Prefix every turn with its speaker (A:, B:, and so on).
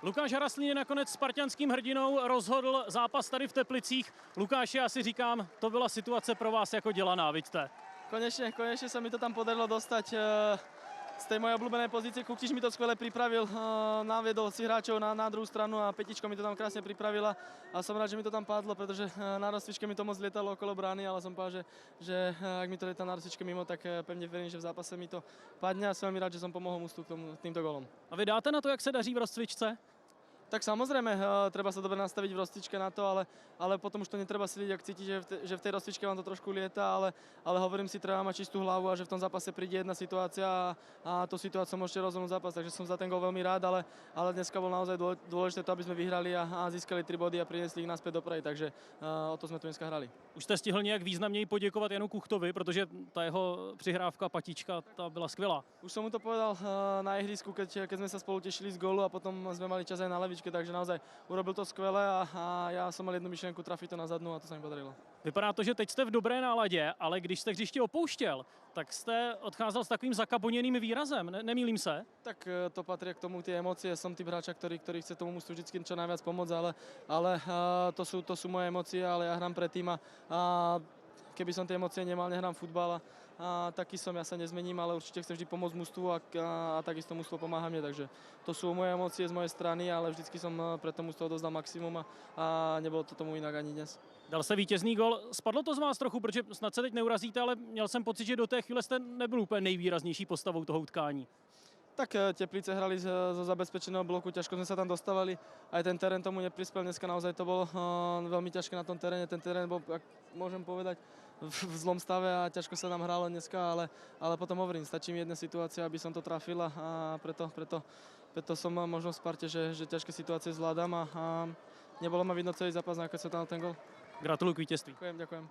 A: Lukáš Haraslín je nakonec spartanským hrdinou, rozhodl zápas tady v Teplicích. Lukáši, já si říkám, to byla situace pro vás jako dělaná, vidíte?
B: Konečne sa mi to tam podarilo dostať z tej mojej obľúbenej pozície. Kuktiš mi to skvele pripravil, naviedol si hráčov na druhú stranu a Petičko mi to tam krásne pripravila a som rád, že mi to tam padlo, pretože na rozcvičke mi to moc lietalo okolo brány, ale som povedal, že ak mi to lieta na rozcvičke mimo, tak pevne verím, že v zápase mi to padne a som veľmi rád, že som pomohol mužstvu k týmto golom.
A: A vy dáte na to, jak se daří v rozcvičce?
B: Tak samozrejme, treba sa dobre nastaviť v rozcvičke na to, ale potom už to netreba siliť, ak cíti, že v tej rozcvičke vám to trošku lieta, ale hovorím si, treba mať čistú hlavu a že v tom zápase príde jedna situácia a tú situáciu môžete rozhodnúť zápas, takže som za ten gól veľmi rád, ale dneska bol naozaj dôležité to, aby sme vyhrali a získali 3 body a priniesli ich naspäť do Prahy, takže o to sme tu dneska hrali.
A: Už jste stihl nějak významněji poděkovat Janu Kuchtovi, protože ta jeho přihrávka patička, ta byla skvělá.
B: Už som mu to povedal na ihrisku, keď sme sa spolu tešili z gólu a potom sme mali čas aj na levičke, takže naozaj urobil to skvele a ja som mal jednu myšlenku trafiť to na zadnú a to sa mi podarilo.
A: Vypadá to, že teď jste v dobré náladě, ale když jste hřiště opouštěl, tak jste odcházel s takovým zakaboněným výrazem, nemýlím se?
B: Tak to patrí k tomu, tie emócie. Som typ hráča, ktorý chce tomu mužstvu vždy čo najviac pomôcť, ale to sú moje emócie, ale ja hrám pre tým a keby som tie emócie nemal, nehrám futbal a taký som, ja sa nezmením, ale určite chcem vždy pomôcť mužstvu a takisto mužstvo pomáha mne, takže to sú moje emócie z mojej strany, ale vždycky som pre to mužstvo odozdal maximum a nebolo to tomu inak ani dnes.
A: Dal se vítězný gol. Spadlo to z vás trochu, protože snad se teď neurazíte, ale měl jsem pocit, že do té chvíle jste nebyl úplně nejvýraznější postavou toho utkání.
B: Tak Teplice hrali zo zabezpečeného bloku, ťažko sme sa tam dostávali, aj ten terén tomu neprispel, dneska naozaj to bolo veľmi ťažké na tom teréne, ten terén bol, ak môžem povedať, v zlom stave a ťažko sa nám hralo dneska, ale potom hovorím, stačí mi jedna situácia, aby som to trafil a preto som možno v Sparte, že ťažké situácie zvládam a nebolo ma vidno celý zápas, keď som tam ten gol.
A: Gratuluju k vítězství.
B: Ďakujem.